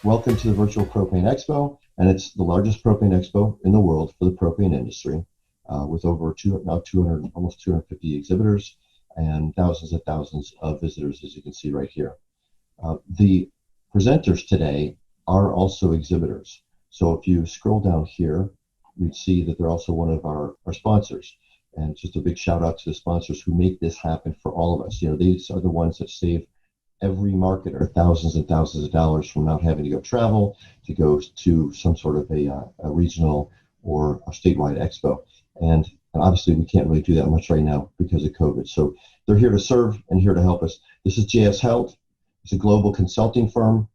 Welcome to the virtual Propane Expo, and it's the largest propane expo in the world for the propane industry, with over 200, almost 250 exhibitors and thousands of visitors, as you can see right here. The presenters today are also exhibitors. So if you scroll down here, you'd see that they're also one of our sponsors. And just a big shout out to the sponsors who make this happen for all of us. You know, these are the ones that save every marketer thousands and thousands of dollars from not having to go travel to go to some sort of a regional or a statewide expo. And obviously we can't really do that much right now because of COVID. So they're here to serve and here to help us. This is JS Held. It's a global consulting firm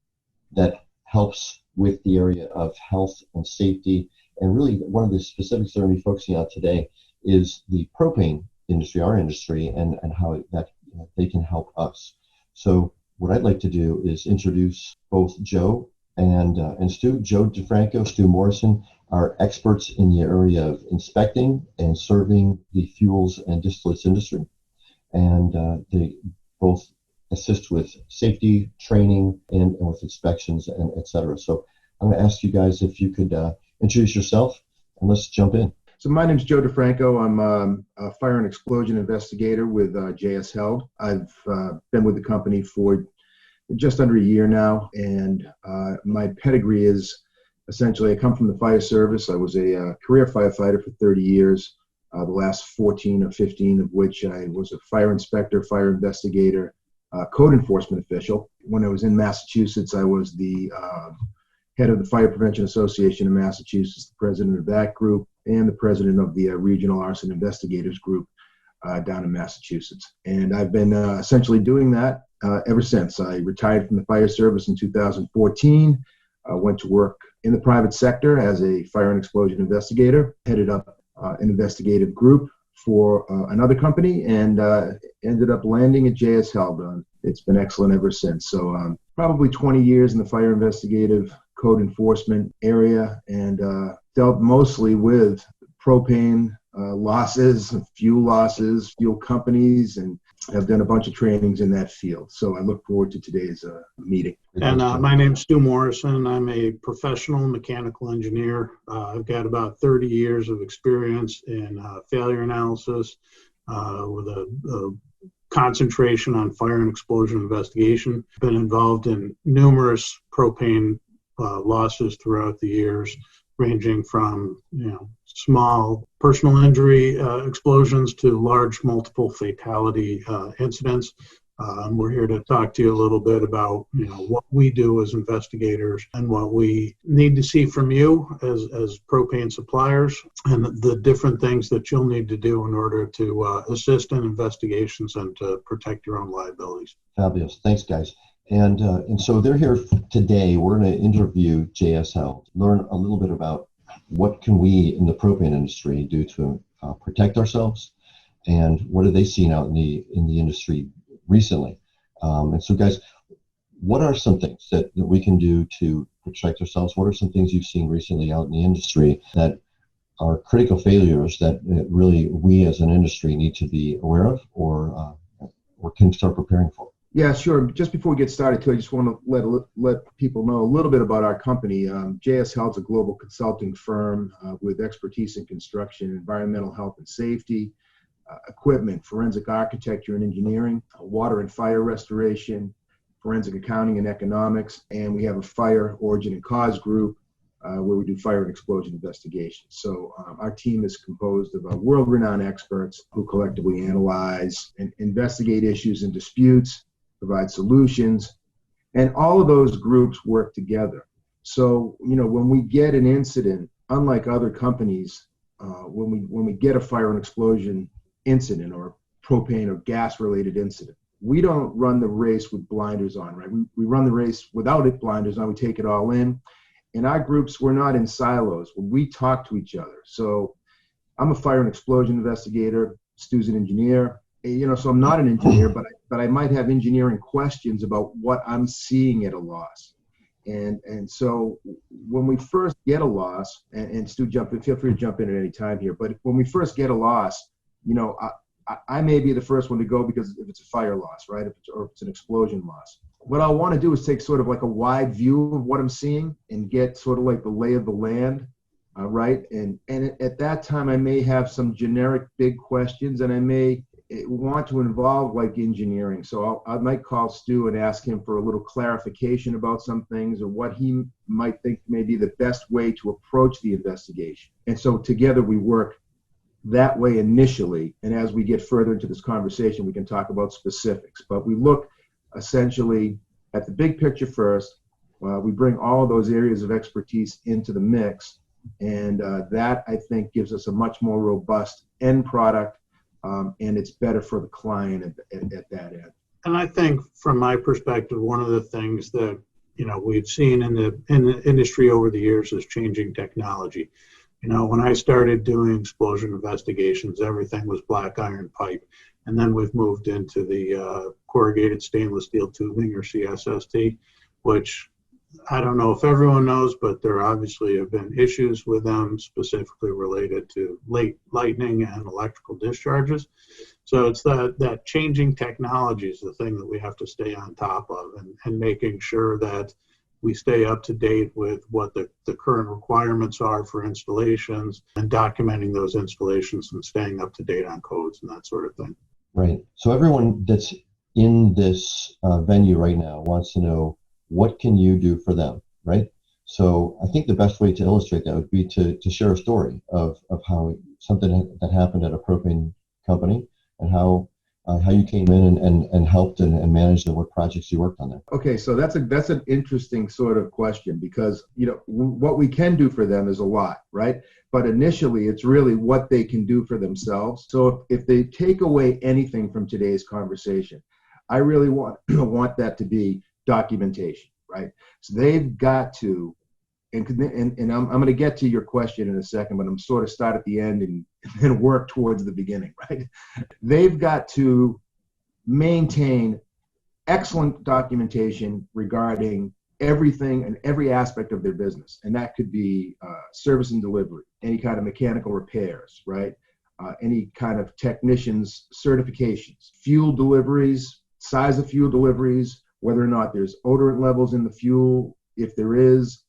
that helps with the area of health and safety. And really one of the specifics they're going to be focusing on today is the propane industry, our industry, and how that they can help us. So what I'd like to do is introduce both Joe and Stu. Joe DiFranco, Stuart Morrison are experts in the area of inspecting and serving the fuels and distillates industry. And they both assist with safety, training, and with inspections, and et cetera. So I'm going to ask you guys if you could introduce yourself, and let's jump in. So my name is Joe DiFranco. I'm a fire and explosion investigator with JS Held. I've been with the company for just under a year now, and my pedigree is essentially I come from the fire service. I was a career firefighter for 30 years, the last 14 or 15 of which I was a fire inspector, fire investigator, code enforcement official. When I was in Massachusetts, I was the head of the Fire Prevention Association in Massachusetts, the president of that group, and the president of the Regional Arson Investigators Group down in Massachusetts. And I've been essentially doing that ever since. I retired from the fire service in 2014, went to work in the private sector as a fire and explosion investigator, headed up an investigative group for another company, and ended up landing at JS Held. It's been excellent ever since. So probably 20 years in the fire investigative code enforcement area, and dealt mostly with propane losses, fuel companies, and have done a bunch of trainings in that field. So I look forward to today's meeting. And my name's Stuart Morrison. I'm a professional mechanical engineer. I've got about 30 years of experience in failure analysis with a concentration on fire and explosion investigation. Been involved in numerous propane losses throughout the years, ranging from small personal injury explosions to large multiple fatality incidents. We're here to talk to you a little bit about what we do as investigators and what we need to see from you as propane suppliers, and the different things that you'll need to do in order to assist in investigations and to protect your own liabilities. Fabulous. Thanks, guys. And so they're here today. We're going to interview JS Held, learn a little bit about what can we in the propane industry do to protect ourselves, and what have they seen out in the industry recently. And so, guys, what are some things that we can do to protect ourselves? What are some things you've seen recently out in the industry that are critical failures that really we as an industry need to be aware of or can start preparing for? Yeah, sure. Just before we get started, too, I just want to let people know a little bit about our company. JS Held's a global consulting firm with expertise in construction, environmental health and safety, equipment, forensic architecture and engineering, water and fire restoration, forensic accounting and economics, and we have a fire origin and cause group where we do fire and explosion investigations. So our team is composed of world-renowned experts who collectively analyze and investigate issues and disputes, provide solutions, and all of those groups work together. So, when we get an incident, unlike other companies, when we get a fire and explosion incident or propane or gas-related incident, we don't run the race with blinders on, right? We run the race without it blinders on. We take it all in. In our groups, we're not in silos. We talk to each other. So I'm a fire and explosion investigator. Stu's an engineer. So I'm not an engineer, but I might have engineering questions about what I'm seeing at a loss. And so when we first get a loss, and Stu, feel free to jump in at any time here, but when we first get a loss, I may be the first one to go because if it's a fire loss, right? If it's an explosion loss. what I want to do is take sort of like a wide view of what I'm seeing and get sort of like the lay of the land, right? And at that time, I may have some generic big questions, and I may want to involve like engineering. So I might call Stu and ask him for a little clarification about some things, or what he might think may be the best way to approach the investigation. And so together we work that way initially, and as we get further into this conversation, we can talk about specifics. But we look essentially at the big picture first. We bring all of those areas of expertise into the mix, and that, I think, gives us a much more robust end product, and it's better for the client at that end. And I think, from my perspective, one of the things that we've seen in the industry over the years is changing technology. When I started doing explosion investigations, everything was black iron pipe. And then we've moved into the corrugated stainless steel tubing, or CSST, which I don't know if everyone knows, but there obviously have been issues with them specifically related to late lightning and electrical discharges. So it's that changing technology is the thing that we have to stay on top of, and making sure that we stay up to date with what the current requirements are for installations, and documenting those installations and staying up to date on codes and that sort of thing. Right. So everyone that's in this venue right now wants to know, what can you do for them, right? So I think the best way to illustrate that would be to share a story of how something that happened at a propane company, and how you came in and helped and managed, and what projects you worked on there. Okay, so that's an interesting sort of question, because what we can do for them is a lot, right? But initially, it's really what they can do for themselves. So if they take away anything from today's conversation, I really want that to be documentation, right? So they've got to, and I'm going to get to your question in a second, but I'm sort of start at the end and then work towards the beginning, right? They've got to maintain excellent documentation regarding everything and every aspect of their business. And that could be service and delivery, any kind of mechanical repairs, right? Any kind of technicians certifications, fuel deliveries, size of fuel deliveries, whether or not there's odorant levels in the fuel. If there is,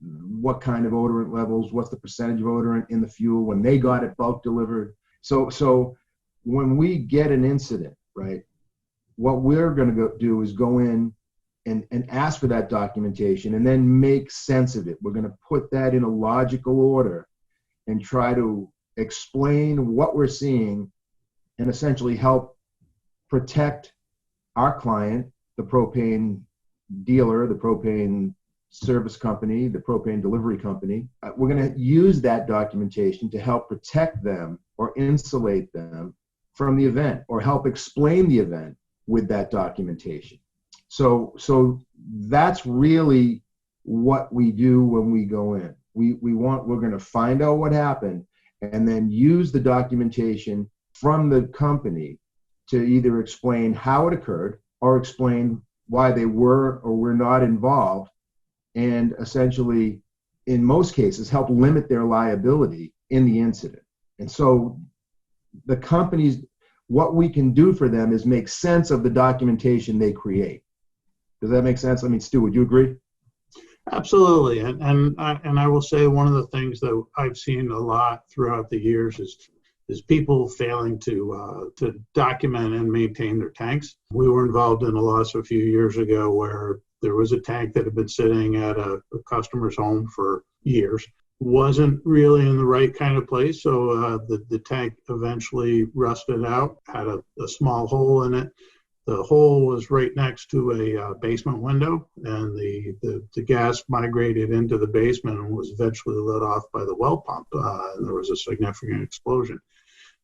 what kind of odorant levels, what's the percentage of odorant in the fuel when they got it bulk delivered. So when we get an incident, right, what we're going to do is go in and ask for that documentation, and then make sense of it. We're going to put that in a logical order and try to explain what we're seeing, and essentially help protect our client, the propane dealer, the propane service company, the propane delivery company. We're going to use that documentation to help protect them or insulate them from the event, or help explain the event with that documentation. So that's really what we do when we go in. We're going to find out what happened, and then use the documentation from the company to either explain how it occurred, or explain why they were or were not involved, and essentially, in most cases, help limit their liability in the incident. And so the companies, what we can do for them is make sense of the documentation they create. Does that make sense? I mean, Stu, would you agree? Absolutely. And I will say, one of the things that I've seen a lot throughout the years is people failing to document and maintain their tanks. We were involved in a loss a few years ago where there was a tank that had been sitting at a customer's home for years. Wasn't really in the right kind of place, so the tank eventually rusted out, had a small hole in it. The hole was right next to a basement window, and the gas migrated into the basement and was eventually lit off by the well pump. And there was a significant explosion.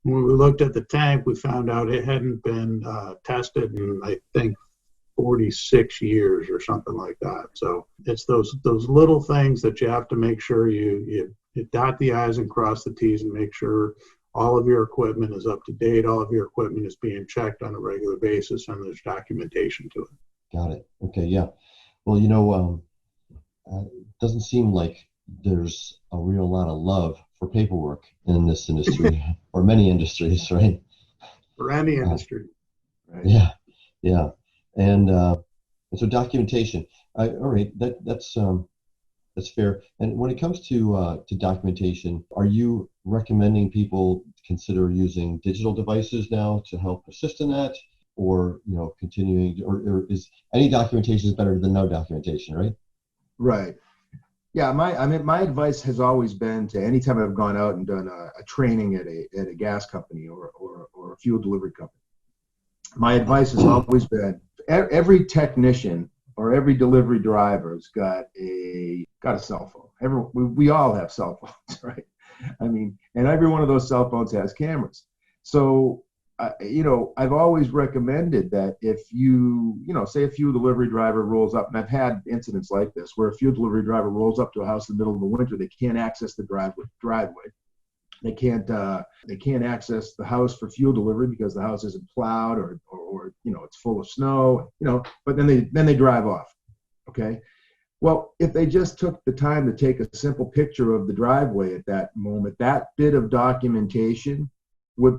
When we looked at the tank, we found out it hadn't been tested in, I think, 46 years or something like that. So it's those little things that you have to make sure you dot the I's and cross the T's, and make sure all of your equipment is up to date, all of your equipment is being checked on a regular basis, and there's documentation to it. Got it. Okay, yeah. Well, it doesn't seem like there's a real lot of love for paperwork in this industry, or many industries, right? For any industry. Right. Yeah. And And so documentation. All right, that's fair. And when it comes to documentation, are you recommending people consider using digital devices now to help assist in that, or continuing, or is any documentation is better than no documentation, right? Right. Yeah, my advice has always been to anytime I've gone out and done a training at a gas company or a fuel delivery company, my advice has always been every technician or every delivery driver's got a cell phone. We all have cell phones, right? I mean, and every one of those cell phones has cameras. So I've always recommended that if say a fuel delivery driver rolls up, and I've had incidents like this where a fuel delivery driver rolls up to a house in the middle of the winter, they can't access the driveway. They can't access the house for fuel delivery because the house isn't plowed or it's full of snow, but then they drive off. Okay. Well, if they just took the time to take a simple picture of the driveway at that moment, that bit of documentation would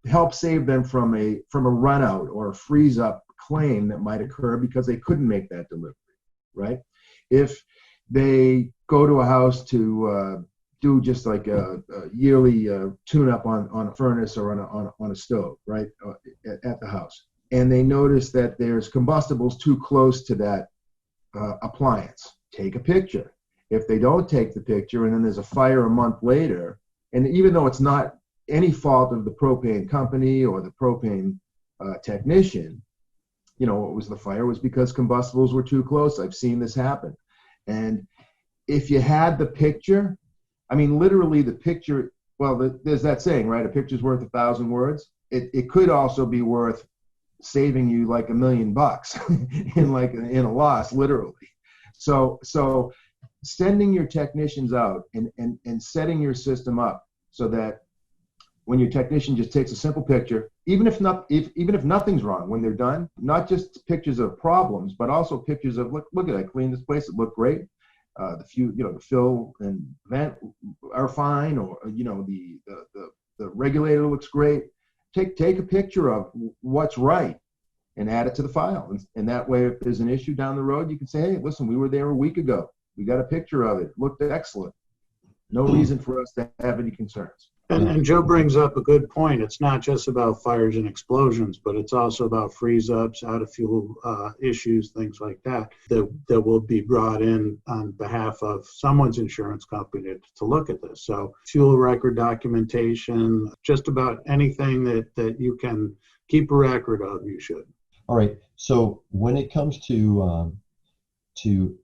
help save them from a run out or a freeze up claim that might occur because they couldn't make that delivery, right? If they go to a house to do just like a yearly tune up on a furnace or on a stove, right, at the house, and they notice that there's combustibles too close to that appliance, take a picture. If they don't take the picture and then there's a fire a month later, and even though it's not any fault of the propane company or the propane technician, what was the fire was because combustibles were too close. I've seen this happen. And if you had the picture, I mean, literally the picture, well, there's that saying, right? A picture's worth 1,000 words. It could also be worth saving you like $1 million in a loss, literally. So sending your technicians out and setting your system up so that when your technician just takes a simple picture, even if nothing's wrong when they're done, not just pictures of problems, but also pictures of look at I cleaned this place, it looked great. The fill and vent are fine, or the regulator looks great. Take a picture of what's right and add it to the file, and that way, if there's an issue down the road, you can say, hey, listen, we were there a week ago. We got a picture of it. It looked excellent. No reason for us to have any concerns. And Joe brings up a good point. It's not just about fires and explosions, but it's also about freeze-ups, out-of-fuel issues, things like that will be brought in on behalf of someone's insurance company to look at this. So fuel record documentation, just about anything that you can keep a record of, you should. All right. So when it comes to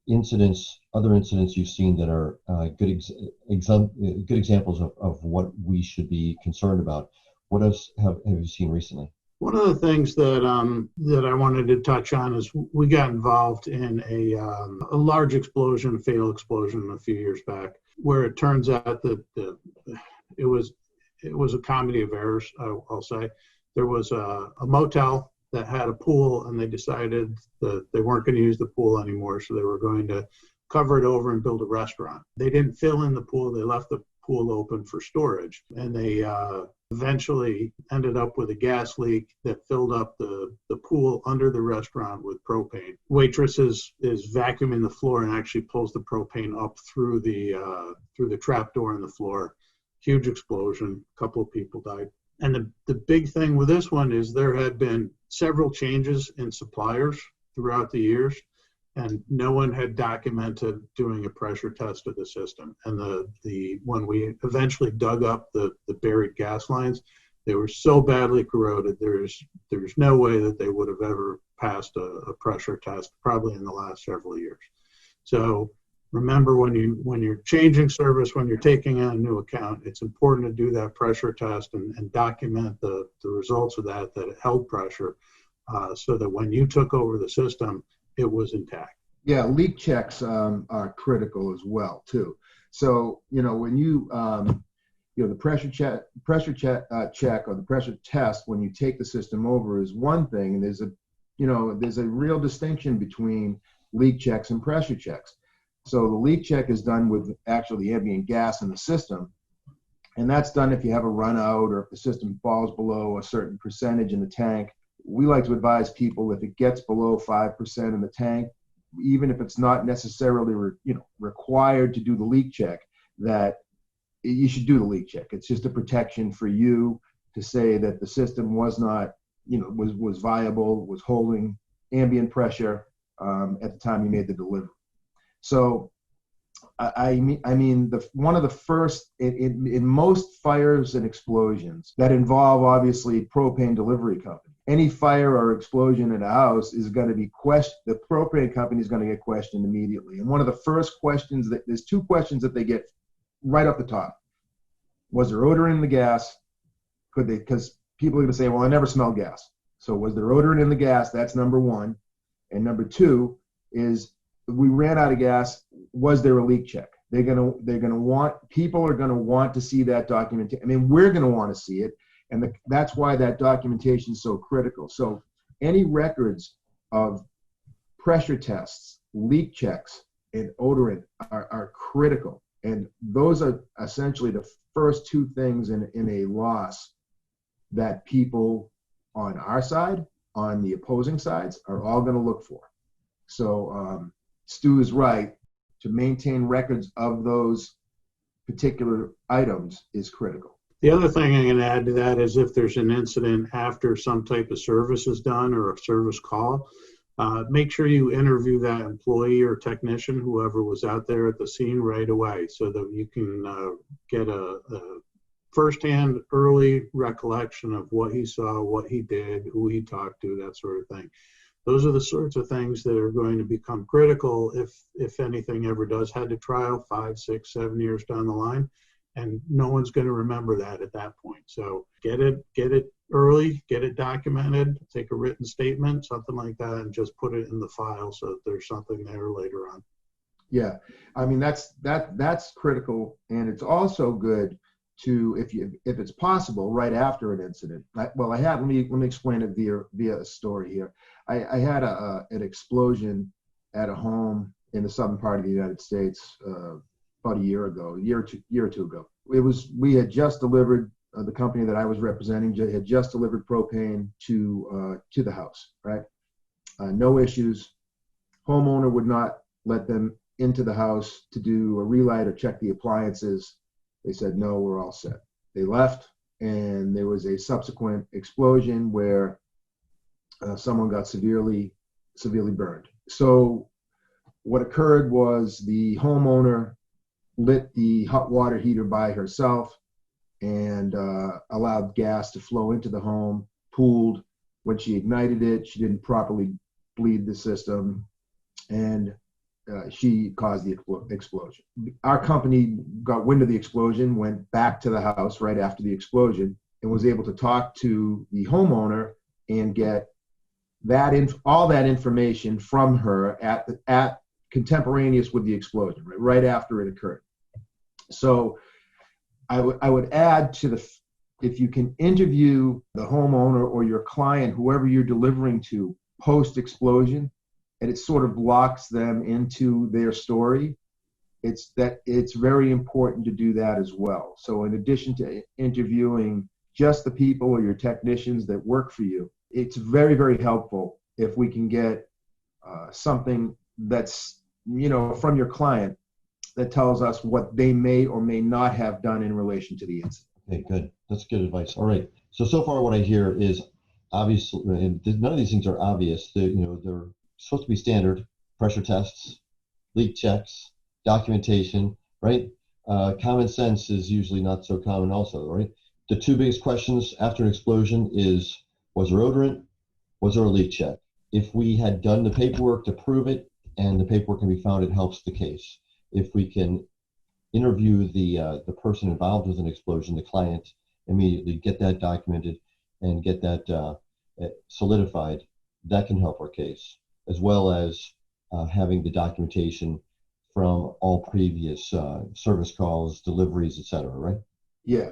incidents, other incidents you've seen that are good examples of what we should be concerned about, what else have you seen recently? One of the things that I wanted to touch on is we got involved in a large explosion, fatal explosion a few years back, where it turns out that it was a comedy of errors. I'll say there was a motel that had a pool, and they decided that they weren't going to use the pool anymore, so they were going to cover it over and build a restaurant. They didn't fill in the pool. They left the pool open for storage, and they eventually ended up with a gas leak that filled up the pool under the restaurant with propane. Waitress is vacuuming the floor and actually pulls the propane up through the trap door in the floor. Huge explosion. A couple of people died. And the big thing with this one is there had been several changes in suppliers throughout the years, and no one had documented doing a pressure test of the system. And when we eventually dug up the buried gas lines, they were so badly corroded, there's no way that they would have ever passed a pressure test, probably in the last several years. So remember, when you're changing service, when you're taking on a new account, it's important to do that pressure test and document the results of that it held pressure, so that when you took over the system, it was intact. Yeah, leak checks are critical as well too. So when you the pressure check or the pressure test when you take the system over is one thing, and there's a real distinction between leak checks and pressure checks. So the leak check is done with actually the ambient gas in the system, and that's done if you have a run out or if the system falls below a certain percentage in the tank. we like to advise people, if it gets below 5% in the tank, even if it's not necessarily required to do the leak check, that you should do the leak check. It's just a protection for you to say that the system was not, was viable, was holding ambient pressure at the time you made the delivery. So one of the first in most fires and explosions that involve obviously propane delivery company, any fire or explosion in a house is going to be questioned. The propane company is going to get questioned immediately. And one of the first questions there's two questions that they get right off the top. Was there odor in the gas? Because people are going to say, well, I never smell gas. So was there odor in the gas? That's number one. And number two is, we ran out of gas. Was there a leak check? People are gonna want to see that documentation. I mean, we're gonna want to see it, and that's why that documentation is so critical. So any records of pressure tests, leak checks, and odorant are critical, and those are essentially the first two things in a loss that people on our side, on the opposing sides, are all going to look for. So Stu is right. To maintain records of those particular items is critical. The other thing I'm going to add to that is, if there's an incident after some type of service is done or a service call, make sure you interview that employee or technician, whoever was out there at the scene, right away, so that you can get a firsthand early recollection of what he saw, what he did, who he talked to, that sort of thing. Those are the sorts of things that are going to become critical if anything ever does head to trial 5, 6, 7 years down the line, and no one's going to remember that at that point. So get it early, get it documented, take a written statement, something like that, and just put it in the file so that there's something there later on. Yeah, I mean, that's critical, and it's also good to, if it's possible, right after an incident. Let me explain it via a story here. I had an explosion at a home in the southern part of the United States about a year or two ago. We had just delivered, the company that I was representing had just delivered propane to the house, right? No issues. Homeowner would not let them into the house to do a relight or check the appliances. They said, no, we're all set. They left, and there was a subsequent explosion where someone got severely burned. So what occurred was the homeowner lit the hot water heater by herself and allowed gas to flow into the home, pooled. When she ignited it, she didn't properly bleed the system, and she caused the explosion. Our company got wind of the explosion, went back to the house right after the explosion, and was able to talk to the homeowner and get all that information from her at contemporaneous with the explosion, right after it occurred. So I would add to if you can interview the homeowner or your client, whoever you're delivering to, post-explosion, and it sort of locks them into their story, it's very important to do that as well. So in addition to interviewing just the people or your technicians that work for you, it's very, very helpful if we can get something that's, from your client that tells us what they may or may not have done in relation to the incident. Okay, good. That's good advice. All right. So far what I hear is, obviously, and none of these things are obvious. They're supposed to be standard: pressure tests, leak checks, documentation, right? Common sense is usually not so common also, right? The two biggest questions after an explosion is, was there odorant? Was there a leak check? If we had done the paperwork to prove it, and the paperwork can be found, it helps the case. If we can interview the person involved with an explosion, the client, immediately, get that documented and get that solidified, that can help our case, as well as having the documentation from all previous service calls, deliveries, etc. Right? Yeah.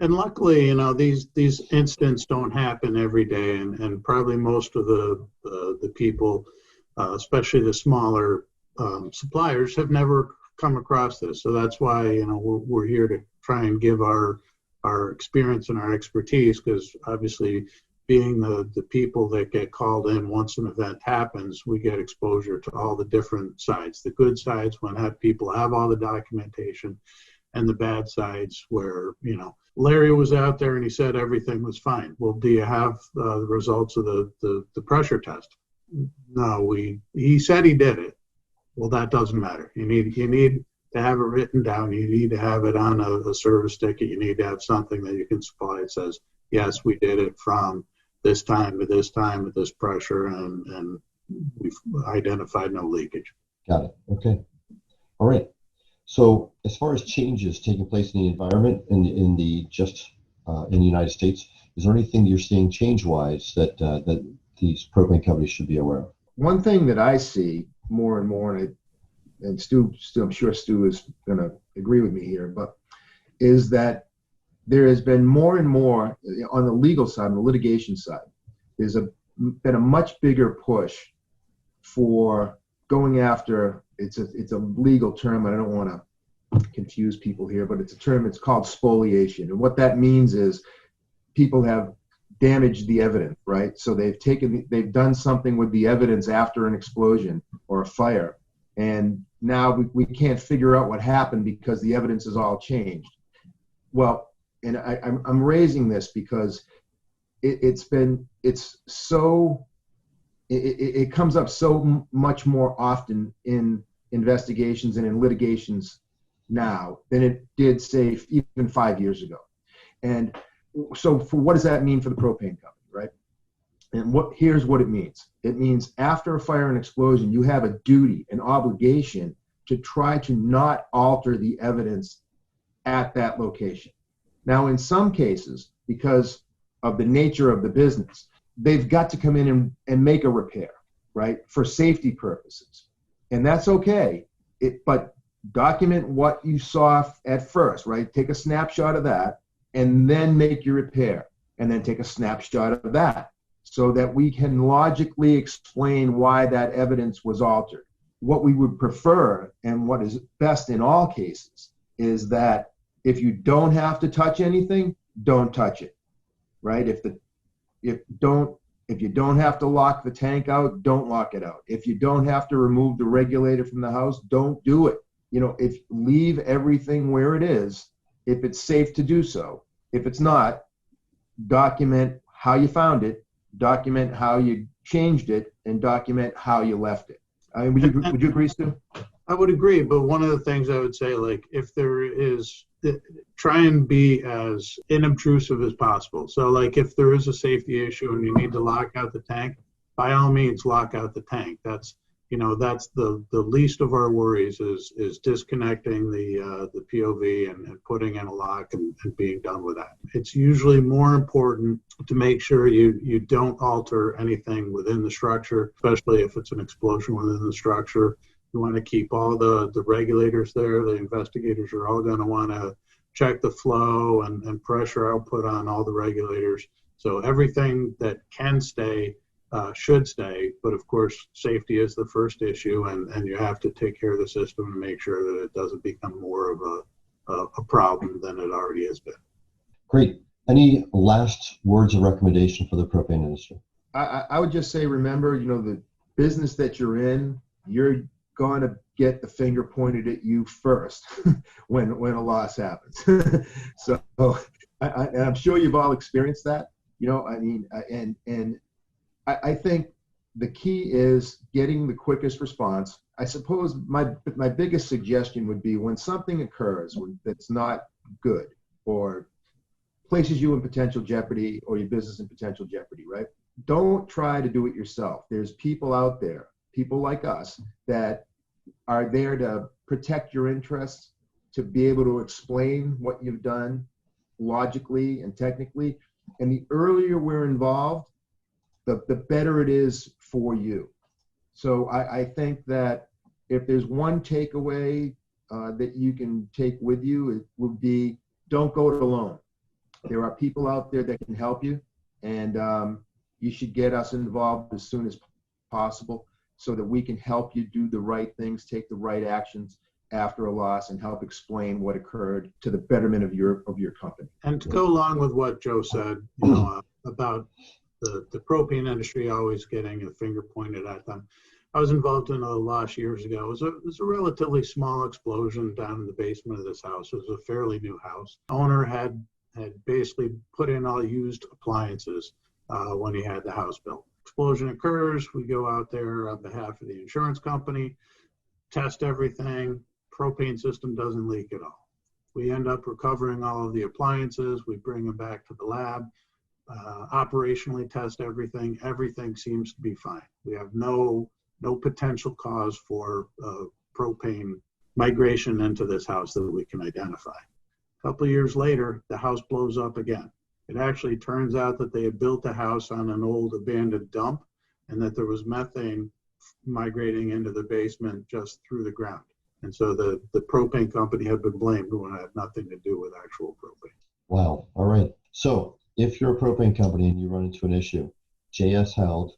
And luckily, these incidents don't happen every day, and probably most of the people, especially the smaller suppliers, have never come across this. So that's why we're here to try and give our experience and our expertise, because obviously being the people that get called in once an event happens, we get exposure to all the different sides. The good sides when people have all the documentation, and the bad sides where, Larry was out there and he said everything was fine. Well, do you have the results of the pressure test? No, he said he did it. Well, that doesn't matter. You need to have it written down. You need to have it on a service ticket. You need to have something that you can supply. It says, yes, we did it from this time to this time with this pressure, and we've identified no leakage. Got it. Okay. All right. So as far as changes taking place in the environment in the United States, is there anything you're seeing change-wise that these propane companies should be aware of? One thing that I see more and more, and Stu, I'm sure Stu is going to agree with me here, but is that there has been more and more on the legal side, on the litigation side, there's been a much bigger push for going after, it's a legal term, and I don't want to confuse people here, but it's a term, it's called spoliation. And what that means is people have damaged the evidence, right? So they've done something with the evidence after an explosion or a fire, and now we can't figure out what happened because the evidence is all changed. Well, and I'm raising this because it comes up so much more often in investigations and in litigations now than it did, say, even 5 years ago. And so what does that mean for the propane company, right? And here's what it means. It means after a fire and explosion, you have a duty, an obligation to try to not alter the evidence at that location. Now, in some cases, because of the nature of the business, they've got to come in and make a repair, right, for safety purposes. And that's okay, but document what you saw at first, right? Take a snapshot of that, and then make your repair, and then take a snapshot of that, so that we can logically explain why that evidence was altered. What we would prefer, and what is best in all cases, is that if you don't have to touch anything, don't touch it, right? If you don't have to lock the tank out, don't lock it out. If you don't have to remove the regulator from the house, don't do it. If leave everything where it is, if it's safe to do so. If it's not, document how you found it, document how you changed it, and document how you left it. I mean, would you agree, Stu? I would agree, but one of the things I would say, like, if there is, try and be as inobtrusive as possible. So, like, if there is a safety issue and you need to lock out the tank, by all means, lock out the tank. That's the least of our worries is disconnecting the POV and putting in a lock and being done with that. It's usually more important to make sure you don't alter anything within the structure, especially if it's an explosion within the structure. You want to keep all the regulators there. The investigators are all going to want to check the flow and pressure output on all the regulators. So everything that can stay should stay, but of course safety is the first issue, and you have to take care of the system and make sure that it doesn't become more of a problem than it already has been. Great. Any last words of recommendation for the propane industry? I would just say, remember, the business that you're in, you're going to get the finger pointed at you first when a loss happens. So I'm sure you've all experienced that. I think the key is getting the quickest response. I suppose my biggest suggestion would be when something occurs that's not good or places you in potential jeopardy or your business in potential jeopardy, right? Don't try to do it yourself. There's people out there, people like us, that are there to protect your interests, to be able to explain what you've done logically and technically. And the earlier we're involved, the better it is for you. So I think that if there's one takeaway that you can take with you, it would be, don't go it alone. There are people out there that can help you, and you should get us involved as soon as possible so that we can help you do the right things, take the right actions after a loss, and help explain what occurred to the betterment of your company. And to go along with what Joe said, about the propane industry always getting a finger pointed at them. I was involved in a loss years ago. It was a relatively small explosion down in the basement of this house. It was a fairly new house. Owner had basically put in all used appliances when he had the house built. Explosion occurs. We go out there on behalf of the insurance company, test everything. Propane system doesn't leak at all. We end up recovering all of the appliances. We bring them back to the lab, operationally test everything. Everything seems to be fine. We have no potential cause for propane migration into this house that we can identify. A couple of years later, the house blows up again. It actually turns out that they had built the house on an old abandoned dump and that there was methane migrating into the basement just through the ground. And so the propane company had been blamed when it had nothing to do with actual propane. Wow. All right. So if you're a propane company and you run into an issue, JS Held,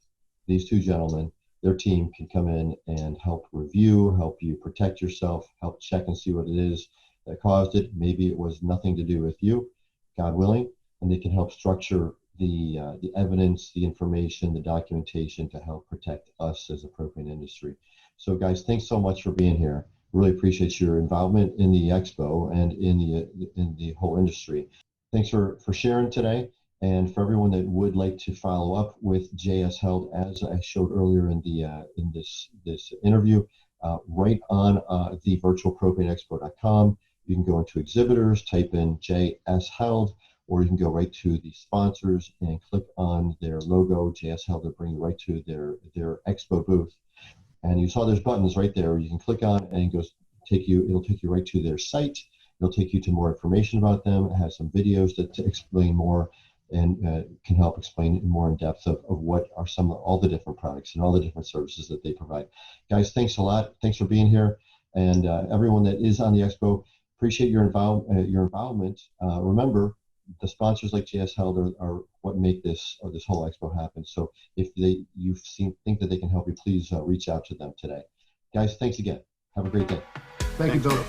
these two gentlemen, their team can come in and help review, help you protect yourself, help check and see what it is that caused it. Maybe it was nothing to do with you, God willing, and they can help structure the evidence, the information, the documentation to help protect us as a propane industry. So guys, thanks so much for being here. Really appreciate your involvement in the Expo and in the whole industry. Thanks for sharing today. And for everyone that would like to follow up with JS Held, as I showed earlier in this interview, right on the virtualpropaneexpo.com, you can go into exhibitors, type in JS Held, or you can go right to the sponsors and click on their logo, JS Held, to bring you right to their Expo booth. And you saw there's buttons right there you can click on, and it'll take you right to their site. It'll take you to more information about them. It has some videos to explain more and can help explain more in depth of what are all the different products and all the different services that they provide. Guys, thanks a lot. Thanks for being here. And everyone that is on the Expo, appreciate your involvement. Remember, the sponsors like JS Held are what make this whole Expo happen. So if you think that they can help you, please reach out to them today. Guys, thanks again. Have a great day. Thank you, Bill.